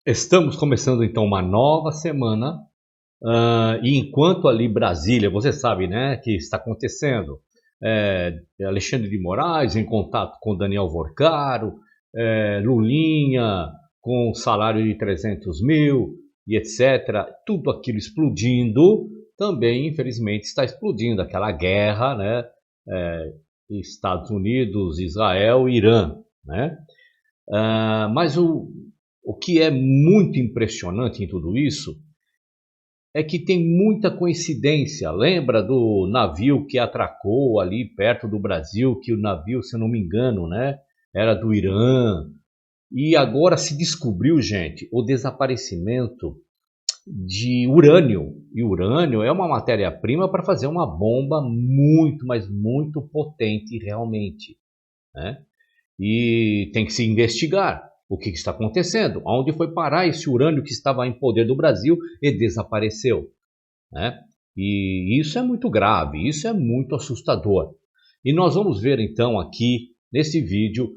Estamos começando então uma nova semana, e enquanto ali Brasília, você sabe, né, que está acontecendo, Alexandre de Moraes em contato com Daniel Vorcaro, Lulinha com salário de 300 mil e etc., tudo aquilo explodindo, também infelizmente está explodindo aquela guerra, né, Estados Unidos, Israel e Irã, né? Mas o que é muito impressionante em tudo isso é que tem muita coincidência. Lembra do navio que atracou ali perto do Brasil, que o navio, se eu não me engano, né, era do Irã. E agora se descobriu, gente, o desaparecimento de urânio. E urânio é uma matéria-prima para fazer uma bomba muito, mas muito potente realmente, né? E tem que se investigar o que está acontecendo, aonde foi parar esse urânio que estava em poder do Brasil e desapareceu, né? E isso é muito grave, isso é muito assustador. E nós vamos ver então aqui nesse vídeo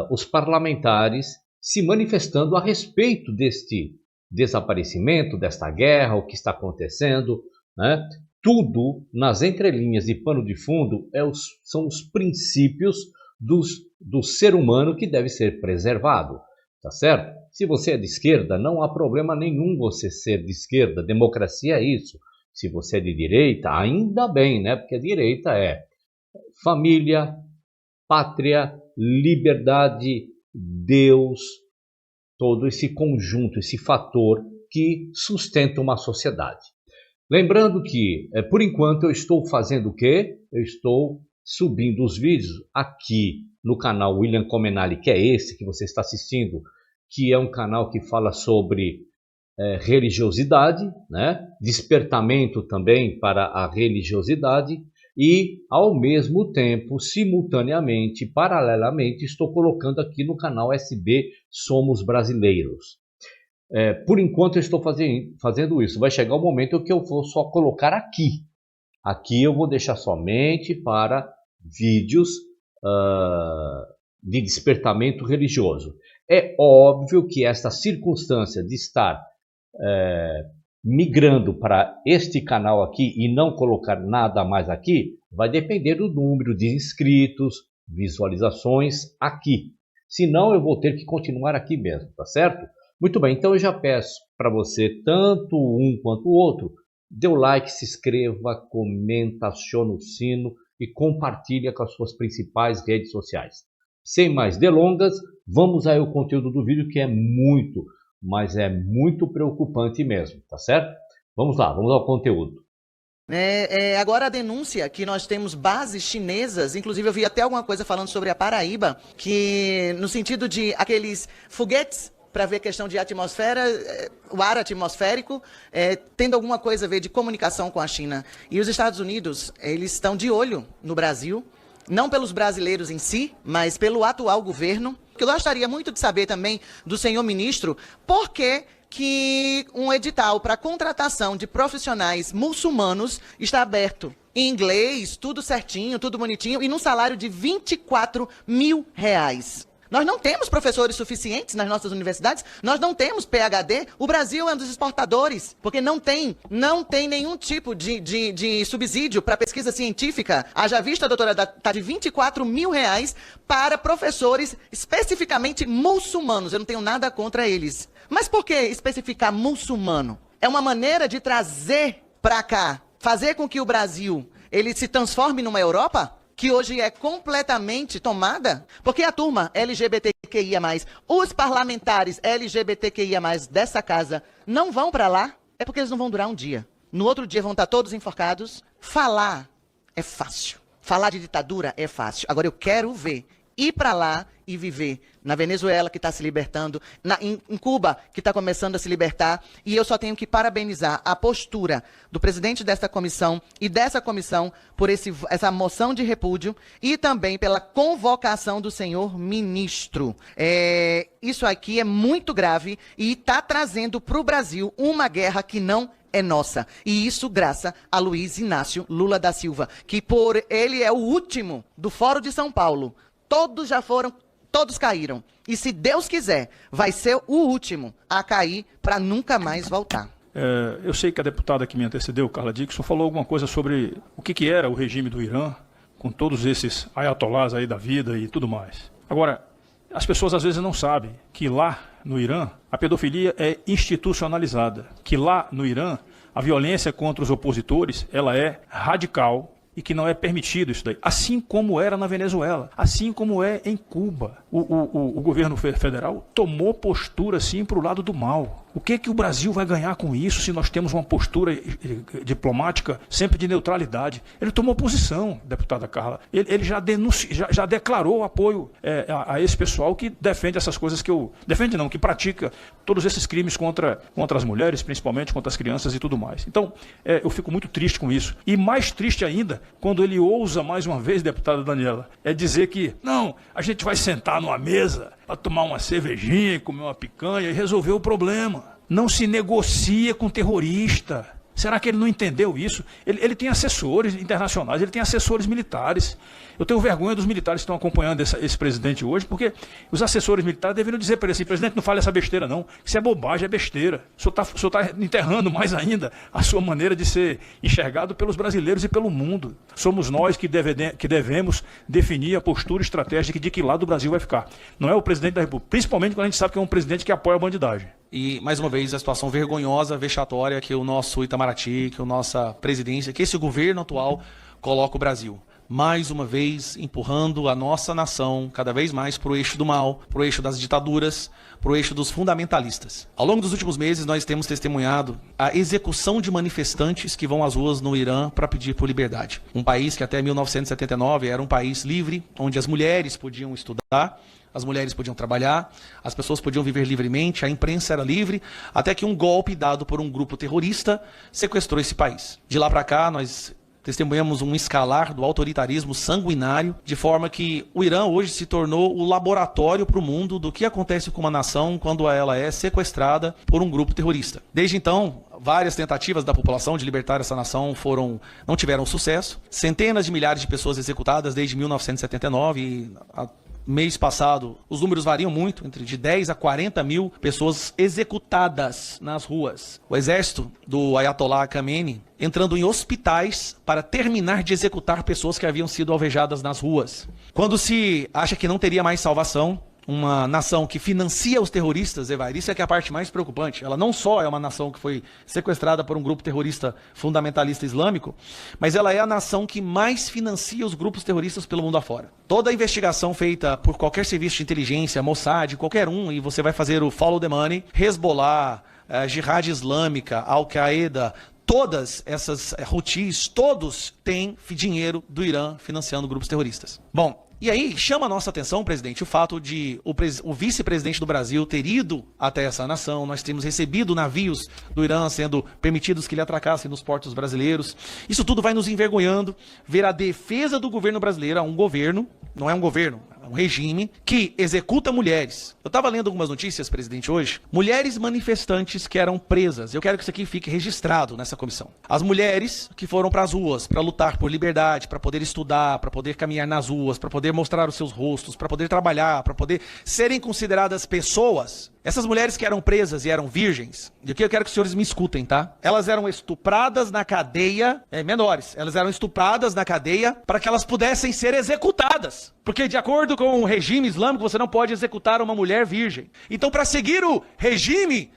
os parlamentares se manifestando a respeito deste desaparecimento, desta guerra, o que está acontecendo, né? Tudo nas entrelinhas de pano de fundo são os princípios do ser humano que deve ser preservado, tá certo? Se você é de esquerda, não há problema nenhum você ser de esquerda, democracia é isso. Se você é de direita, ainda bem, né? Porque a direita é família, pátria, liberdade, Deus, todo esse conjunto, esse fator que sustenta uma sociedade. Lembrando que, por enquanto, eu estou fazendo o quê? Eu estou subindo os vídeos aqui no canal William Comenali, que é esse que você está assistindo, que é um canal que fala sobre religiosidade, né? Despertamento também para a religiosidade e, ao mesmo tempo, simultaneamente, paralelamente, estou colocando aqui no canal SB Somos Brasileiros. Por enquanto eu estou fazendo isso. Vai chegar o momento em que eu vou só colocar aqui. Aqui eu vou deixar somente para vídeos de despertamento religioso. É óbvio que esta circunstância de estar migrando para este canal aqui e não colocar nada mais aqui, vai depender do número de inscritos, visualizações aqui. Senão eu vou ter que continuar aqui mesmo, tá certo? Muito bem, então eu já peço para você, tanto um quanto o outro, dê o like, se inscreva, comenta, aciona o sino e compartilha com as suas principais redes sociais. Sem mais delongas, vamos aí ao conteúdo do vídeo, que é muito, mas é muito preocupante mesmo, tá certo? Vamos lá, vamos ao conteúdo. Agora a denúncia que nós temos bases chinesas, inclusive eu vi até alguma coisa falando sobre a Paraíba, que no sentido de aqueles foguetes para ver questão de atmosfera, o ar atmosférico, tendo alguma coisa a ver de comunicação com a China. E os Estados Unidos, eles estão de olho no Brasil, não pelos brasileiros em si, mas pelo atual governo. Eu gostaria muito de saber também do senhor ministro por que um edital para contratação de profissionais muçulmanos está aberto. Em inglês, tudo certinho, tudo bonitinho, e num salário de R$24 mil. Nós não temos professores suficientes nas nossas universidades, nós não temos PhD, o Brasil é um dos exportadores, porque não tem nenhum tipo de subsídio para pesquisa científica. Haja vista, doutora, está de R$24 mil para professores especificamente muçulmanos. Eu não tenho nada contra eles. Mas por que especificar muçulmano? É uma maneira de trazer para cá, fazer com que o Brasil ele se transforme numa Europa? Que hoje é completamente tomada, porque a turma LGBTQIA+, os parlamentares LGBTQIA+, dessa casa, não vão para lá, é porque eles não vão durar um dia. No outro dia vão estar todos enforcados. Falar é fácil. Falar de ditadura é fácil. Agora eu quero ver ir para lá e viver na Venezuela, que está se libertando, em Cuba, que está começando a se libertar, e eu só tenho que parabenizar a postura do presidente desta comissão e dessa comissão por essa moção de repúdio e também pela convocação do senhor ministro. Isso aqui é muito grave e está trazendo para o Brasil uma guerra que não é nossa. E isso graças a Luiz Inácio Lula da Silva, que ele é o último do Fórum de São Paulo. Todos já foram todos caíram. E se Deus quiser, vai ser o último a cair para nunca mais voltar. Eu sei que a deputada que me antecedeu, Carla Dickson, falou alguma coisa sobre o que era o regime do Irã, com todos esses ayatolás aí da vida e tudo mais. Agora, as pessoas às vezes não sabem que lá no Irã a pedofilia é institucionalizada, que lá no Irã a violência contra os opositores ela é radical e que não é permitido isso daí. Assim como era na Venezuela, assim como é em Cuba. O governo federal tomou postura assim para o lado do mal. O que o Brasil vai ganhar com isso se nós temos uma postura diplomática sempre de neutralidade? Ele tomou posição, deputada Carla. Ele já declarou apoio a esse pessoal que defende essas coisas que eu... Defende não, que pratica todos esses crimes contra as mulheres, principalmente contra as crianças e tudo mais. Então, eu fico muito triste com isso. E mais triste ainda, quando ele ousa mais uma vez, deputada Daniela, dizer que, não, a gente vai sentar numa mesa para tomar uma cervejinha, comer uma picanha e resolver o problema. Não se negocia com terrorista. Será que ele não entendeu isso? Ele tem assessores internacionais, ele tem assessores militares. Eu tenho vergonha dos militares que estão acompanhando esse presidente hoje, porque os assessores militares deveriam dizer para ele assim, presidente, não fale essa besteira não, isso é bobagem, é besteira. O senhor está enterrando mais ainda a sua maneira de ser enxergado pelos brasileiros e pelo mundo. Somos nós que devemos definir a postura estratégica de que lado o Brasil vai ficar. Não é o presidente da República, principalmente quando a gente sabe que é um presidente que apoia a bandidagem. E, mais uma vez, a situação vergonhosa, vexatória que o nosso Itamaraty, que a nossa presidência, que esse governo atual coloca o Brasil. Mais uma vez, empurrando a nossa nação cada vez mais para o eixo do mal, para o eixo das ditaduras, para o eixo dos fundamentalistas. Ao longo dos últimos meses, nós temos testemunhado a execução de manifestantes que vão às ruas no Irã para pedir por liberdade. Um país que até 1979 era um país livre, onde as mulheres podiam estudar, as mulheres podiam trabalhar, as pessoas podiam viver livremente, a imprensa era livre, até que um golpe dado por um grupo terrorista sequestrou esse país. De lá para cá, nós testemunhamos um escalar do autoritarismo sanguinário, de forma que o Irã hoje se tornou o laboratório para o mundo do que acontece com uma nação quando ela é sequestrada por um grupo terrorista. Desde então, várias tentativas da população de libertar essa nação não tiveram sucesso. Centenas de milhares de pessoas executadas desde 1979 e mês passado, os números variam muito, entre de 10 a 40 mil pessoas executadas nas ruas. O exército do Ayatollah Khamenei entrando em hospitais para terminar de executar pessoas que haviam sido alvejadas nas ruas. Quando se acha que não teria mais salvação, uma nação que financia os terroristas, Evair, isso é que é a parte mais preocupante. Ela não só é uma nação que foi sequestrada por um grupo terrorista fundamentalista islâmico, mas ela é a nação que mais financia os grupos terroristas pelo mundo afora. Toda a investigação feita por qualquer serviço de inteligência, Mossad, qualquer um, e você vai fazer o follow the money, Hezbollah, Jihad Islâmica, Al-Qaeda, todas essas Houthis, todos têm dinheiro do Irã financiando grupos terroristas. Bom, e aí chama a nossa atenção, presidente, o fato de o vice-presidente do Brasil ter ido até essa nação. Nós temos recebido navios do Irã sendo permitidos que ele atracassem nos portos brasileiros. Isso tudo vai nos envergonhando, ver a defesa do governo brasileiro, um governo, não é um governo, é um regime que executa mulheres. Eu estava lendo algumas notícias, presidente, hoje. Mulheres manifestantes que eram presas. Eu quero que isso aqui fique registrado nessa comissão. As mulheres que foram para as ruas para lutar por liberdade, para poder estudar, para poder caminhar nas ruas, para poder mostrar os seus rostos, para poder trabalhar, para poder serem consideradas pessoas. Essas mulheres que eram presas e eram virgens, e aqui eu quero que os senhores me escutem, tá? Elas eram estupradas na cadeia, menores, elas eram estupradas na cadeia para que elas pudessem ser executadas. Porque de acordo com o regime islâmico, você não pode executar uma mulher virgem. Então, para seguir o regime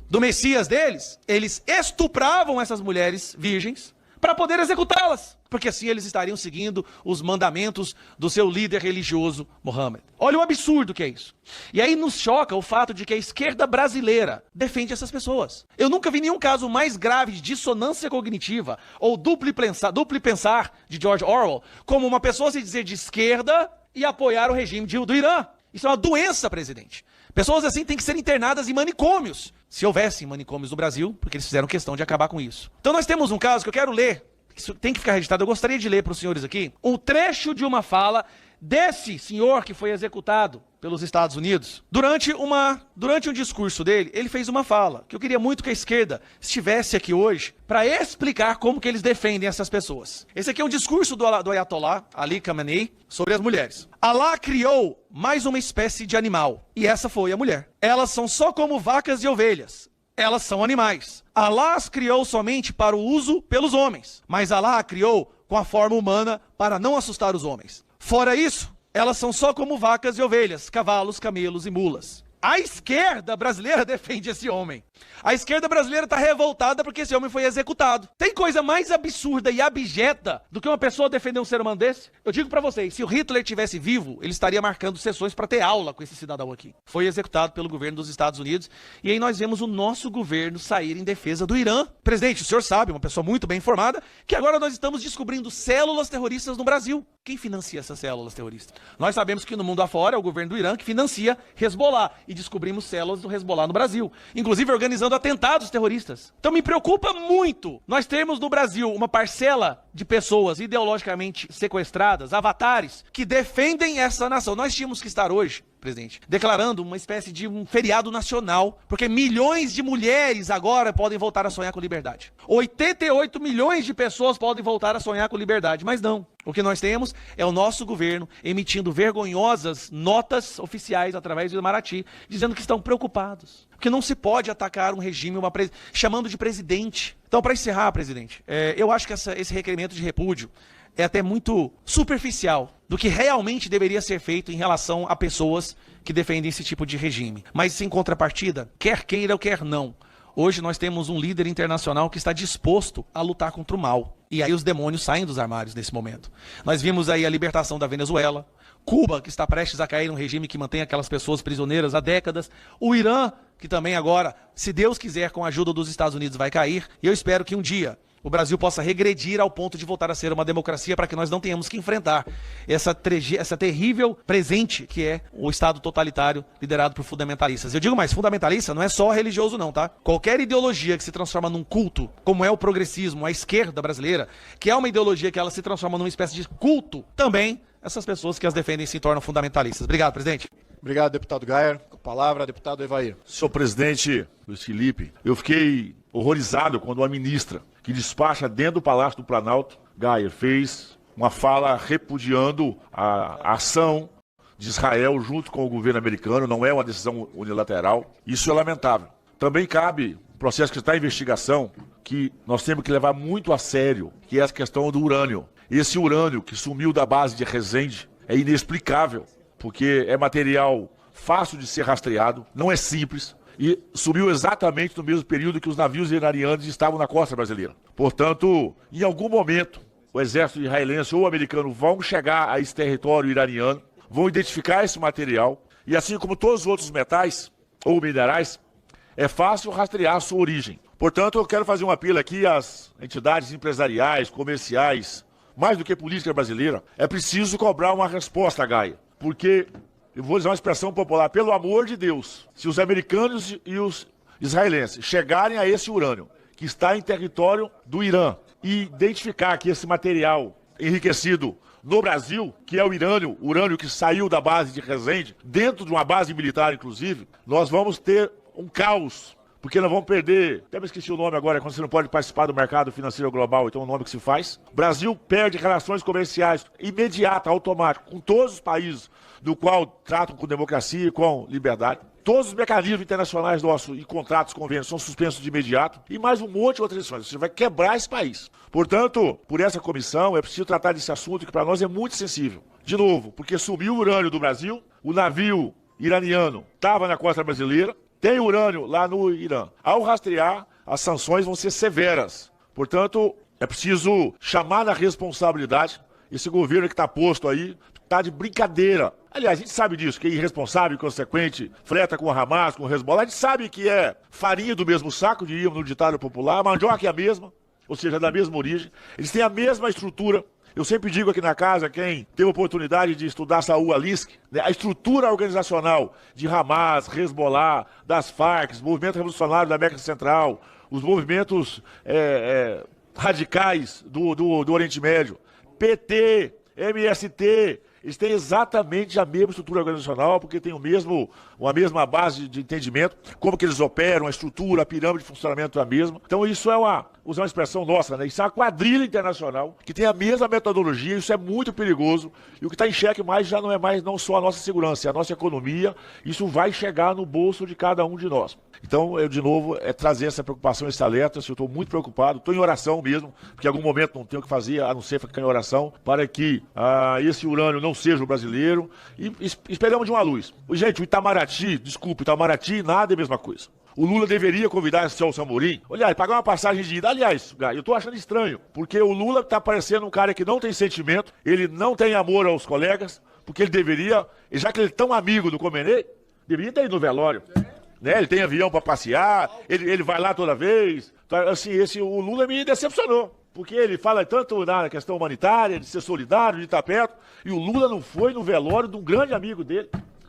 do Messias deles, eles estupravam essas mulheres virgens para poder executá-las, porque assim eles estariam seguindo os mandamentos do seu líder religioso, Mohammed. Olha o absurdo que é isso. E aí nos choca o fato de que a esquerda brasileira defende essas pessoas. Eu nunca vi nenhum caso mais grave de dissonância cognitiva ou duplo pensar de George Orwell como uma pessoa se dizer de esquerda e apoiar o regime do Irã. Isso é uma doença, presidente. Pessoas assim têm que ser internadas em manicômios, se houvessem manicômios no Brasil, porque eles fizeram questão de acabar com isso. Então nós temos um caso que eu quero ler, isso tem que ficar registrado, eu gostaria de ler para os senhores aqui, um trecho de uma fala desse senhor que foi executado pelos Estados Unidos, durante um discurso dele, ele fez uma fala, que eu queria muito que a esquerda estivesse aqui hoje para explicar como que eles defendem essas pessoas. Esse aqui é um discurso do Ayatollah Ali Khamenei sobre as mulheres. Allah criou mais uma espécie de animal, e essa foi a mulher. Elas são só como vacas e ovelhas. Elas são animais. Allah as criou somente para o uso pelos homens, mas Allah a criou com a forma humana para não assustar os homens. Fora isso, elas são só como vacas e ovelhas, cavalos, camelos e mulas. A esquerda brasileira defende esse homem. A esquerda brasileira está revoltada porque esse homem foi executado. Tem coisa mais absurda e abjeta do que uma pessoa defender um ser humano desse? Eu digo para vocês, se o Hitler tivesse vivo, ele estaria marcando sessões para ter aula com esse cidadão aqui. Foi executado pelo governo dos Estados Unidos e aí nós vemos o nosso governo sair em defesa do Irã. Presidente, o senhor sabe, uma pessoa muito bem informada, que agora nós estamos descobrindo células terroristas no Brasil. Quem financia essas células terroristas? Nós sabemos que no mundo afora é o governo do Irã que financia Hezbollah e descobrimos células do Hezbollah no Brasil, inclusive organizando atentados terroristas. Então me preocupa muito nós termos no Brasil uma parcela de pessoas ideologicamente sequestradas, avatares, que defendem essa nação. Nós tínhamos que estar hoje, presidente, declarando uma espécie de um feriado nacional, porque milhões de mulheres agora podem voltar a sonhar com liberdade. 88 milhões de pessoas podem voltar a sonhar com liberdade, mas não. O que nós temos é o nosso governo emitindo vergonhosas notas oficiais através do Itamaraty, dizendo que estão preocupados. Porque não se pode atacar um regime chamando de presidente. Então, para encerrar, presidente, eu acho que esse requerimento de repúdio é até muito superficial do que realmente deveria ser feito em relação a pessoas que defendem esse tipo de regime. Mas, em contrapartida, quer queira ou quer não, hoje nós temos um líder internacional que está disposto a lutar contra o mal. E aí os demônios saem dos armários nesse momento. Nós vimos aí a libertação da Venezuela, Cuba, que está prestes a cair num regime que mantém aquelas pessoas prisioneiras há décadas, o Irã, que também agora, se Deus quiser, com a ajuda dos Estados Unidos, vai cair. E eu espero que um dia o Brasil possa regredir ao ponto de voltar a ser uma democracia para que nós não tenhamos que enfrentar essa terrível presente que é o Estado totalitário liderado por fundamentalistas. Eu digo mais, fundamentalista não é só religioso não, tá? Qualquer ideologia que se transforma num culto, como é o progressismo, a esquerda brasileira, que é uma ideologia que ela se transforma numa espécie de culto, também essas pessoas que as defendem se tornam fundamentalistas. Obrigado, presidente. Obrigado, deputado Gayer. Com a palavra, deputado Evair. Senhor presidente Luiz Felipe, eu fiquei horrorizado quando uma ministra que despacha dentro do Palácio do Planalto, Gayer, fez uma fala repudiando a ação de Israel junto com o governo americano, não é uma decisão unilateral. Isso é lamentável. Também cabe um processo que está em investigação, que nós temos que levar muito a sério, que é a questão do urânio. Esse urânio que sumiu da base de Resende é inexplicável, porque é material fácil de ser rastreado, não é simples, e sumiu exatamente no mesmo período que os navios iranianos estavam na costa brasileira. Portanto, em algum momento, o exército israelense ou americano vão chegar a esse território iraniano, vão identificar esse material, e assim como todos os outros metais ou minerais, é fácil rastrear a sua origem. Portanto, eu quero fazer um apelo aqui às entidades empresariais, comerciais, mais do que política brasileira, é preciso cobrar uma resposta, Gaia, porque, eu vou usar uma expressão popular, pelo amor de Deus, se os americanos e os israelenses chegarem a esse urânio, que está em território do Irã, e identificar que esse material enriquecido no Brasil, que é o urânio que saiu da base de Resende, dentro de uma base militar, inclusive, nós vamos ter um caos, porque nós vamos perder, até me esqueci o nome agora, quando você não pode participar do mercado financeiro global, então é o nome que se faz. O Brasil perde relações comerciais imediatas, automáticas, com todos os países do qual tratam com democracia e com liberdade. Todos os mecanismos internacionais nossos e contratos, convênios são suspensos de imediato e mais um monte de outras questões. Você vai quebrar esse país. Portanto, por essa comissão, é preciso tratar desse assunto que para nós é muito sensível. De novo, porque sumiu o urânio do Brasil, o navio iraniano estava na costa brasileira, tem urânio lá no Irã. Ao rastrear, as sanções vão ser severas. Portanto, é preciso chamar na responsabilidade esse governo que está posto aí, está de brincadeira. Aliás, a gente sabe disso, que é irresponsável, inconsequente, freta com o Hamas, com o Hezbollah. A gente sabe que é farinha do mesmo saco, diríamos no ditado popular, a mandioca é a mesma, ou seja, da mesma origem. Eles têm a mesma estrutura. Eu sempre digo aqui na casa, quem teve a oportunidade de estudar Saul Alinsky, né, a estrutura organizacional de Hamas, Hezbollah, das Farc, os movimentos revolucionários da América Central, os movimentos radicais do Oriente Médio, PT, MST, Eles têm exatamente a mesma estrutura organizacional, porque tem a mesma base de entendimento, como que eles operam, a estrutura, a pirâmide de funcionamento é a mesma. Então isso é usar uma expressão nossa, né? Isso é uma quadrilha internacional que tem a mesma metodologia, isso é muito perigoso. E o que está em xeque mais já não é mais não só a nossa segurança, é a nossa economia. Isso vai chegar no bolso de cada um de nós. Então, eu, de novo, trazer essa preocupação, esse alerta. Eu estou muito preocupado, estou em oração mesmo, porque em algum momento não tenho o que fazer, a não ser ficar em oração, para que esse urânio não seja o brasileiro. E esperamos de uma luz. Gente, o Itamaraty, desculpa, Itamaraty, nada é a mesma coisa. O Lula deveria convidar esse Celso Amorim, aliás, pagar uma passagem de ida. Aliás, eu estou achando estranho, porque o Lula está parecendo um cara que não tem sentimento, ele não tem amor aos colegas, porque ele deveria, já que ele é tão amigo do Khomeini, deveria ter ido no velório. Né? Ele tem avião para passear, ele vai lá toda vez. Assim, o Lula me decepcionou, porque ele fala tanto na questão humanitária, de ser solidário, de estar perto, e o Lula não foi no velório de um grande amigo dele,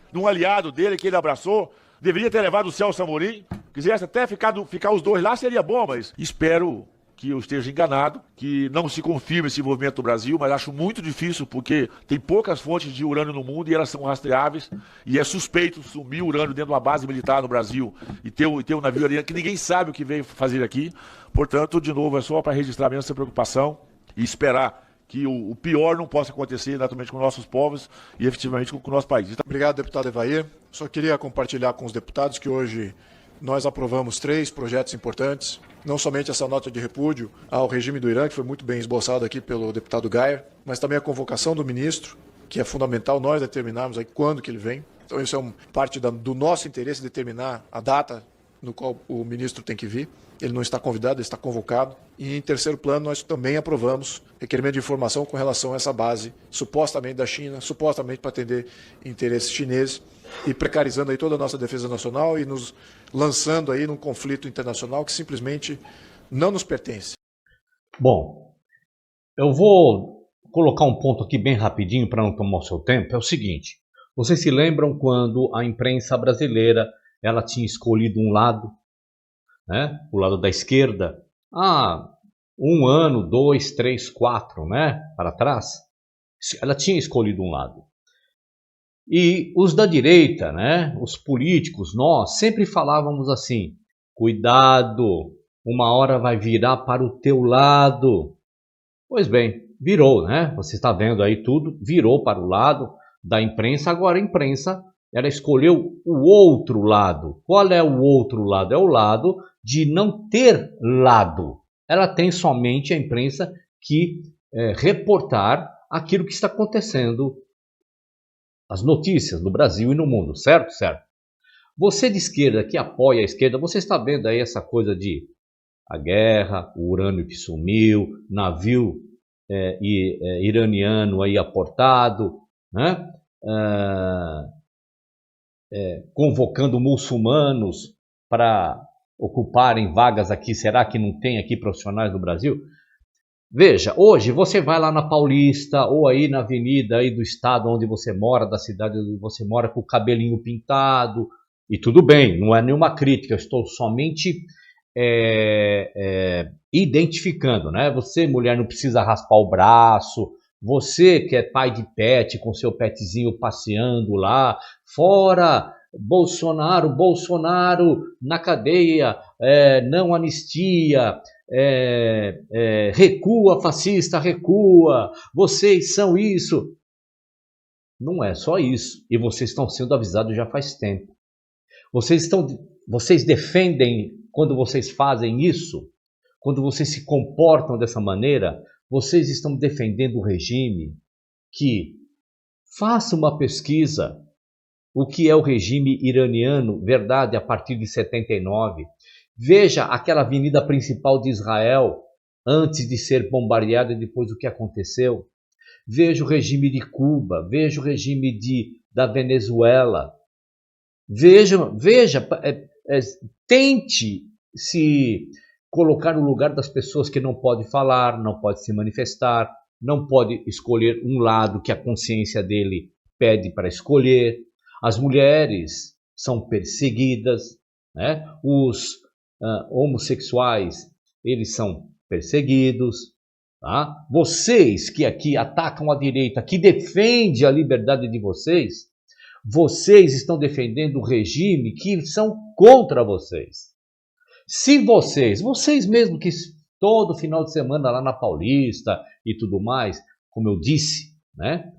de um aliado dele que ele abraçou. Deveria ter levado o Celso Amorim, quisesse até ficar os dois lá, seria bom, mas espero que eu esteja enganado, que não se confirme esse envolvimento do Brasil, mas acho muito difícil, porque tem poucas fontes de urânio no mundo e elas são rastreáveis, e é suspeito sumir urânio dentro de uma base militar no Brasil e ter um navio ariano que ninguém sabe o que veio fazer aqui. Portanto, de novo, é só para registrar mesmo essa preocupação e esperar que o pior não possa acontecer naturalmente com nossos povos e efetivamente com o nosso país. Obrigado, deputado Evair. Só queria compartilhar com os deputados que hoje nós aprovamos 3 projetos importantes, não somente essa nota de repúdio ao regime do Irã, que foi muito bem esboçado aqui pelo deputado Gayer, mas também a convocação do ministro, que é fundamental nós determinarmos aí quando que ele vem. Então isso é parte do nosso interesse, determinar a data no qual o ministro tem que vir. Ele não está convidado, ele está convocado. E em terceiro plano, nós também aprovamos requerimento de informação com relação a essa base, supostamente da China, supostamente para atender interesses chineses, e precarizando aí toda a nossa defesa nacional e nos lançando aí num conflito internacional que simplesmente não nos pertence. Bom, eu vou colocar um ponto aqui bem rapidinho para não tomar o seu tempo. É o seguinte, vocês se lembram quando a imprensa brasileira ela tinha escolhido um lado, né? O lado da esquerda, 1 ano, 2, 3, 4, né? Para trás, ela tinha escolhido um lado. E os da direita, né? Os políticos, nós sempre falávamos assim: cuidado, uma hora vai virar para o teu lado. Pois bem, virou, né? Você está vendo aí tudo, virou para o lado da imprensa. Agora a imprensa, ela escolheu o outro lado. Qual é o outro lado? É o lado de não ter lado. Ela tem somente a imprensa que reportar aquilo que está acontecendo, as notícias no Brasil e no mundo, certo? Certo. Você de esquerda que apoia a esquerda, você está vendo aí essa coisa de a guerra, o urânio que sumiu, navio iraniano aí aportado, né? Convocando muçulmanos para ocuparem vagas aqui. Será que não tem aqui profissionais do Brasil? Veja, hoje você vai lá na Paulista ou aí na avenida aí do estado onde você mora, da cidade onde você mora, com o cabelinho pintado, e tudo bem, não é nenhuma crítica, eu estou somente identificando, né? Você, mulher, não precisa raspar o braço, você que é pai de pet, com seu petzinho passeando lá, fora Bolsonaro na cadeia, não anistia, recua, fascista, recua, vocês são isso. Não é só isso, e vocês estão sendo avisados já faz tempo. Vocês defendem, quando vocês fazem isso, quando vocês se comportam dessa maneira, vocês estão defendendo o regime que faça uma pesquisa. O que é o regime iraniano, verdade, a partir de 79. Veja aquela avenida principal de Israel, antes de ser bombardeada e depois o que aconteceu. Veja o regime de Cuba, veja o regime da Venezuela. Veja, tente se colocar no lugar das pessoas que não podem falar, não podem se manifestar, não pode escolher um lado que a consciência dele pede para escolher. As mulheres são perseguidas, né? Os homossexuais, eles são perseguidos, Tá? Vocês que aqui atacam a direita, que defende a liberdade de vocês, vocês estão defendendo o regime que são contra vocês. Se vocês mesmo que todo final de semana lá na Paulista e tudo mais, como eu disse, né,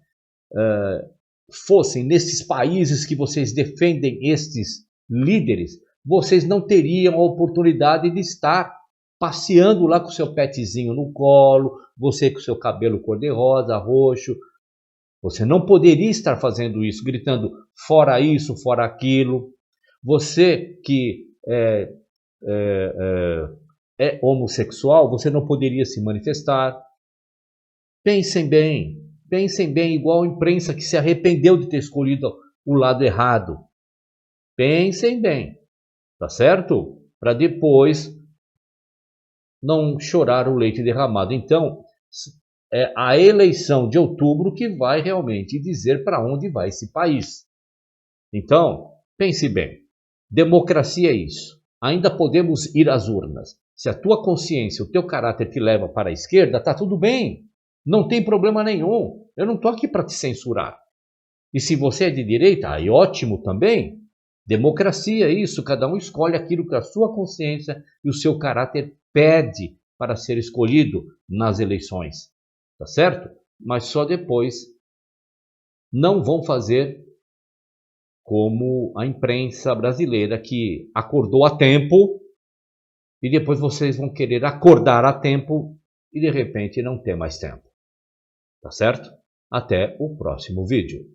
fossem nesses países que vocês defendem estes líderes, vocês não teriam a oportunidade de estar passeando lá com o seu petzinho no colo, você com o seu cabelo cor-de-rosa, roxo. Você não poderia estar fazendo isso, gritando fora isso, fora aquilo. Você que é homossexual, você não poderia se manifestar. Pensem bem, igual a imprensa que se arrependeu de ter escolhido o lado errado. Pensem bem, tá certo? Para depois não chorar o leite derramado. Então, é a eleição de outubro que vai realmente dizer para onde vai esse país. Então, pense bem. Democracia é isso. Ainda podemos ir às urnas. Se a tua consciência, o teu caráter te leva para a esquerda, tá tudo bem. Não tem problema nenhum. Eu não estou aqui para te censurar. E se você é de direita, aí ótimo também. Democracia é isso. Cada um escolhe aquilo que a sua consciência e o seu caráter pede para ser escolhido nas eleições. Tá certo? Mas só depois. Não vão fazer como a imprensa brasileira que acordou a tempo e depois vocês vão querer acordar a tempo e de repente não ter mais tempo. Tá certo? Até o próximo vídeo.